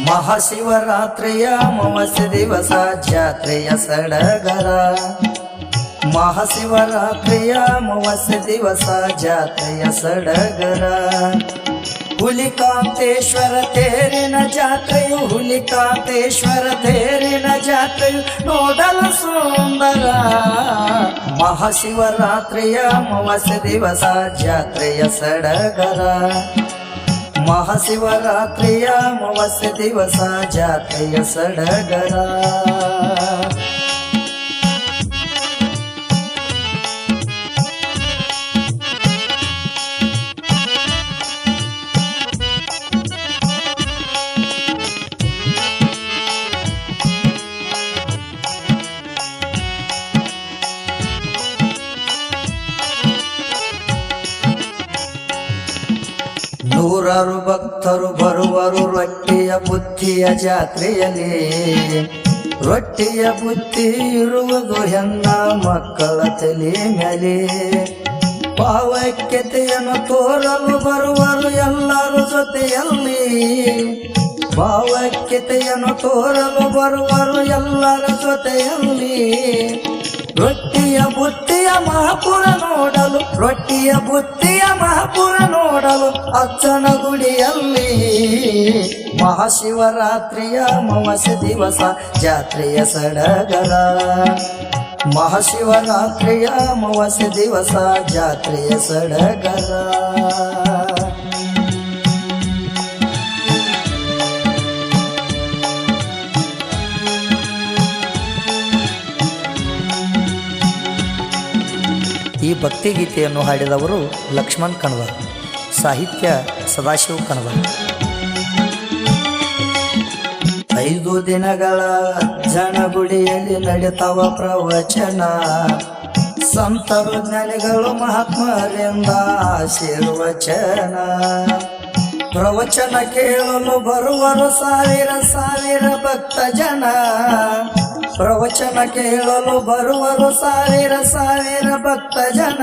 ಮಹಾಶಿವರಾತ್ರಿಯ ಅಮಾವಾಸ್ಯೆ ದಿವಸ ಜಾತ್ರೆಯ ಸಡಗರ. ಮಹಾಶಿವರಾತ್ರಿಯ ಅಮಾವಾಸ್ಯೆ ದಿವಸ ಜಾತ್ರೆಯ ಸಡಗರ. ಹುಲಿಕಾಂತೇಶ್ವರ ತೇರಿನ ಜಾತ್ರೆಯು, ಹುಲಿಕಾಂತೇಶ್ವರ ತೇರಿನ ಜಾತ್ರೆಯು ನೋಡಲು ಸುಂದರ. ಮಹಾಶಿವರಾತ್ರಿಯ ಅಮಾವಾಸ್ಯೆ ದಿವಸ ಜಾತ್ರೆಯ ಸಡಗರ. ಮಹಾಶಿವರಾತ್ರಿಯ ಅಮಾವಾಸ್ಯೆ ದಿವಸ ಜಾತ್ರೆಯ ಸಡಗರ. ನೂರಾರು ಭಕ್ತರು ಬರುವರು ರೊಟ್ಟಿಯ ಬುತ್ತಿಯ ಜಾತ್ರೆಯಲ್ಲಿ. ರೊಟ್ಟಿಯ ಬುತ್ತಿ ಇರುವುದು ಹೆಣ್ಣ ಮಕ್ಕಳ ತಲೆ ಮೇಲೆ. ಭಾವೈಕ್ಯತೆಯನ್ನು ತೋರಲು ಬರುವರು ಎಲ್ಲರೂ ಜೊತೆಯಲ್ಲಿ. ಭಾವೈಕ್ಯತೆಯನ್ನು ತೋರಲು ಬರುವರು ಎಲ್ಲರ ಜೊತೆಯಲ್ಲಿ. ರೊಟ್ಟಿಯ ಬುತ್ತಿಯ ಮಹಾಪುರ ನೋಡಲು, ರೊಟ್ಟಿಯ ಬುತ್ತಿಯ ಮಹಾಪುರ ನೋಡಲು ಅಚ್ಚನ ಗುಡಿಯಲ್ಲಿ. ಮಹಾಶಿವರಾತ್ರಿಯ ಅಮಾವಾಸ್ಯೆ ದಿವಸ ಜಾತ್ರೆಯ ಸಡಗರ. ಮಹಾಶಿವರಾತ್ರಿಯ ಅಮಾವಾಸ್ಯೆ ದಿವಸ ಜಾತ್ರೆಯ ಸಡಗರ. ಈ ಭಕ್ತಿಗೀತೆಯನ್ನು ಹಾಡಿದವರು ಲಕ್ಷ್ಮಣ್ ಕಣವರ್, ಸಾಹಿತ್ಯ ಸದಾಶಿವ ಕಣವರ್. 5 ದಿನಗಳ ಅಜ್ಜನ ಗುಡಿಯಲ್ಲಿ ನಡೆತವ ಪ್ರವಚನ. ಸಂತರು ಜ್ಞಾನಿಗಳು ಮಹಾತ್ಮರಿಂದ ಆಶೀರ್ವಚನ. ಪ್ರವಚನ ಕೇಳಲು ಬರುವರು ಸಾವಿರ ಸಾವಿರ ಭಕ್ತ ಜನ. ಪ್ರವಚನ ಕೇಳಲು ಬರುವರು ಸಾವಿರ ಸಾವಿರ ಭಕ್ತ ಜನ.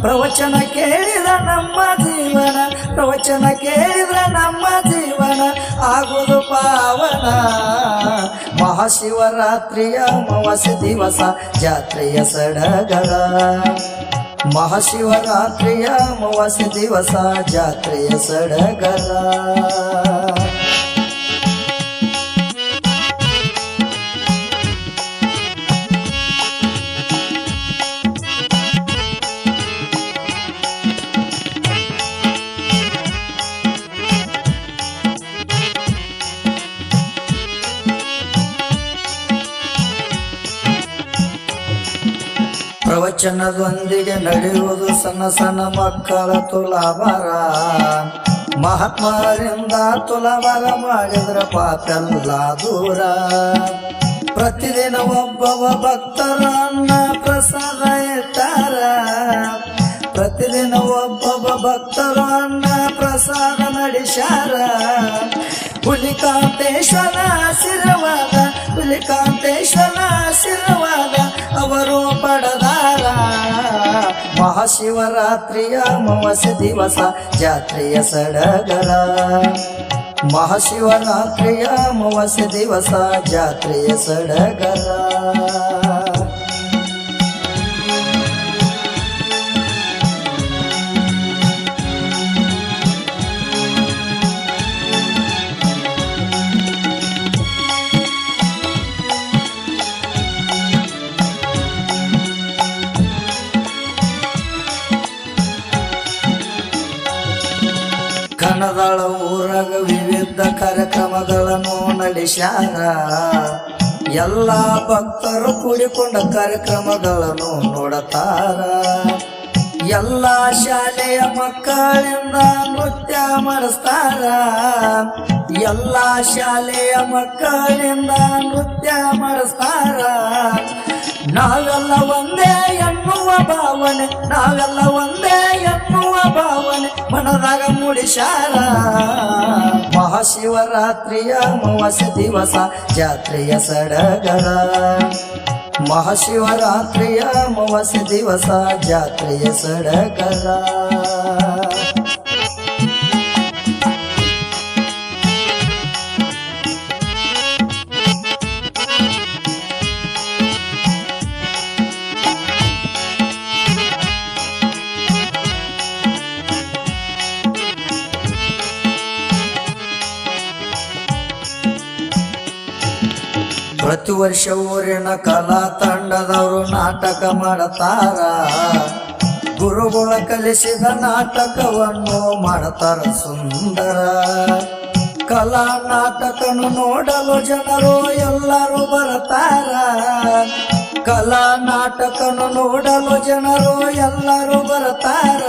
ಪ್ರವಚನ ಕೇಳಿದ ನಮ್ಮ ಜೀವನ, ಪ್ರವಚನ ಕೇಳಿದ ನಮ್ಮ ಜೀವನ ಆಗುವುದು ಪಾವನ. ಮಹಾಶಿವರಾತ್ರಿಯ ಅಮಾವಾಸ್ಯೆ ದಿವಸ ಜಾತ್ರೆಯ ಸಡಗರ. ಮಹಾಶಿವರಾತ್ರಿಯ ಅಮಾವಾಸ್ಯೆ ದಿವಸ ಜಾತ್ರೆಯ ಸಡಗರ. ಪ್ರವಚನದೊಂದಿಗೆ ನಡೆಯುವುದು ಸಣ್ಣ ಸಣ್ಣ ಮಕ್ಕಳ ತುಲಾಭಾರ. ಮಹಾತ್ಮರಿಂದ ತುಲಾಭಾರ ಮಾಡಿದ್ರ ಪಾಪೆಲ್ಲ ದೂರ. ಪ್ರತಿದಿನ ಒಬ್ಬವ ಭಕ್ತರ ಅನ್ನ ಪ್ರಸಾದ ಇಟ್ಟಾರ. ಪ್ರತಿದಿನ ಒಬ್ಬೊಬ್ಬ ಭಕ್ತರು ಅನ್ನ ಪ್ರಸಾದ ನಡೆಸ್ಯಾರ. ಹುಲಿಕಾಂತೇಶ್ವರ ಆಶೀರ್ವಾದ, ಹುಲಿಕಾಂತೇಶ್ವರ ಆಶೀರ್ವಾದ ಅವರು ಪಡೆದಾರ. ಮಹಾಶಿವರಾತ್ರಿಯ ಅಮಾವಾಸ್ಯೆ ದಿವಸ ಜಾತ್ರೆಯ ಸಡಗರ. ಮಹಾಶಿವರಾತ್ರಿಯ ಅಮಾವಾಸ್ಯೆ ದಿವಸ ಜಾತ್ರೆಯ ಸಡಗರ. ಕಣದಾಳ ಊರಾಗ ವಿವಿಧ ಕಾರ್ಯಕ್ರಮಗಳನ್ನು ನಡೆಸ್ಯಾರ. ಎಲ್ಲ ಭಕ್ತರು ಕೂಡಿಕೊಂಡ ಕಾರ್ಯಕ್ರಮಗಳನ್ನು ನೋಡತಾರ. ಎಲ್ಲ ಶಾಲೆಯ ಮಕ್ಕಳಿಂದ ನೃತ್ಯ ಮಾಡಿಸ್ತಾರ. ಎಲ್ಲ ಶಾಲೆಯ ಮಕ್ಕಳಿಂದ ನೃತ್ಯ ಮಾಡಿಸ್ತಾರ. ನಾವೆಲ್ಲ ಒಂದೇ ಎನ್ನುವ ಭಾವನೆ, ನಾವೆಲ್ಲ ಒಂದೇ ಎನ್ನುವ ಭಾವನೆ ಮನದಾಗ ಮೂಡಿಸ್ಯಾರ. ಮಹಾಶಿವರಾತ್ರಿಯ ಅಮಾವಾಸ್ಯೆ ದಿವಸ ಜಾತ್ರೆಯ ಸಡಗರ. ಮಹಾಶಿವರಾತ್ರಿಯ ಅಮಾವಾಸ್ಯೆ ದಿವಸ ಜಾತ್ರೆಯ ಸಡಗರ. ಪ್ರತಿ ವರ್ಷ ಊರಿನ ಕಲಾ ತಂಡದವರು ನಾಟಕ ಮಾಡುತ್ತಾರ. ಗುರುಗಳ ಕಲಿಸಿದ ನಾಟಕವನ್ನು ಮಾಡುತ್ತಾರ ಸುಂದರ. ಕಲಾ ನಾಟಕನು ನೋಡಲು ಜನರು ಎಲ್ಲರೂ ಬರುತ್ತಾರ. ಕಲಾ ನಾಟಕನು ನೋಡಲು ಜನರು ಎಲ್ಲರೂ ಬರುತ್ತಾರ.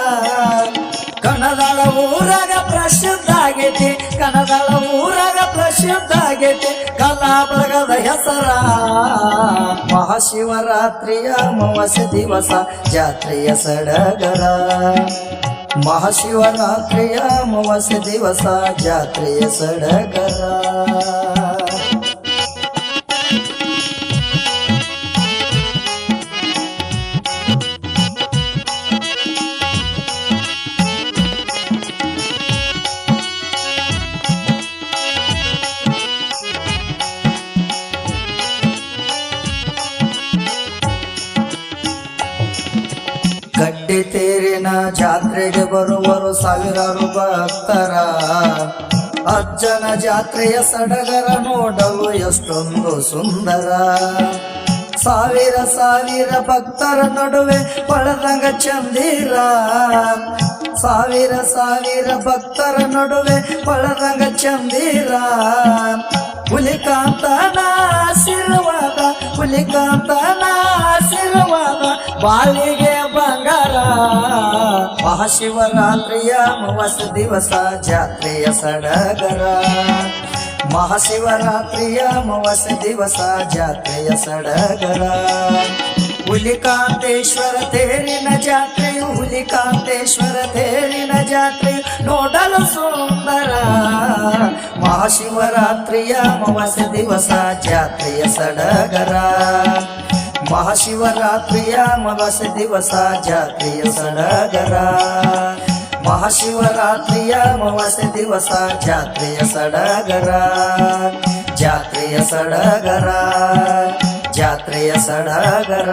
ಕಣದಾಳ ಊರಾಗ ಪ್ರಸಿದ್ಧ ಆಗೈತಿ, ಕಣದಾಳ ಊರಾಗ ಪ್ರಸಿದ್ಧ ಆಗೈತಿ ಕಲಾ ಬಳಗದ ಹೆಸರ. ಮಹಾಶಿವರಾತ್ರಿಯ ಅಮಾವಾಸ್ಯೆ ದಿವಸ ಜಾತ್ರೆಯ ಸಡಗರ. ಮಹಾಶಿವರಾತ್ರಿಯ ಅಮಾವಾಸ್ಯೆ ದಿವಸ ಜಾತ್ರೆಯ ಸಡಗರ. ಗಡ್ಡಿ ತೇರಿನ ಜಾತ್ರೆಗೆ ಬರುವರು ಸಾವಿರಾರು ಭಕ್ತರ. ಅಜ್ಜನ ಜಾತ್ರೆಯ ಸಡಗರ ನೋಡಲು ಎಷ್ಟೊಂದು ಸುಂದರ. ಸಾವಿರ ಸಾವಿರ ಭಕ್ತರ ನಡುವೆ ಪಳದಂಗ ಚಂದಿರ. ಸಾವಿರ ಸಾವಿರ ಭಕ್ತರ ನಡುವೆ ಪಳದಂಗ ಚಂದಿರ. ಹುಲಿಕಾಂತನ ಆಶೀರ್ವಾದ, ಹುಲಿಕಾಂತನ ಆಶೀರ್ವಾದ ಬಾಳಿಗೆ ಬಂಗಾರ. ಮಹಾಶಿವರಾತ್ರಿಯ ಅಮಾವಾಸ್ಯೆ ದಿವಸ ಜಾತ್ರೆಯ ಸಡಗರ. ಮಹಾಶಿವರಾತ್ರಿಯ ಅಮಾವಾಸ್ಯೆ ದಿವಸ ಜಾತ್ರೆಯ ಸಡಗರ. ಹುಲಿಕಾಂತೇಶ್ವರ ತೇರಿನ ಜಾತ್ರೆಯು, ಹುಲಿಕಾಂತೇಶ್ವರ ತೇರಿನ ಜಾತ್ರೆಯು ನೋಡಲು ಸುಂದರ. ಮಹಾಶಿವರಾತ್ರಿಯ ಅಮಾವಾಸ್ಯೆ ದಿವಸ ಜಾತ್ರೆಯ ಸಡಗರ. ಮಹಾಶಿವರಾತ್ರಿಯ ಅಮಾವಾಸ್ಯೆ ದಿವಸ ಜಾತ್ರೆಯ ಸಡಗರ. ಮಹಾಶಿವರಾತ್ರಿಯ ಅಮಾವಾಸ್ಯೆ ದಿವಸ ಜಾತ್ರೆಯ ಸಡಗರ. ಜಾತ್ರೆಯ ಸಡಗರ, ಜಾತ್ರೆಯ ಸಡಗರ.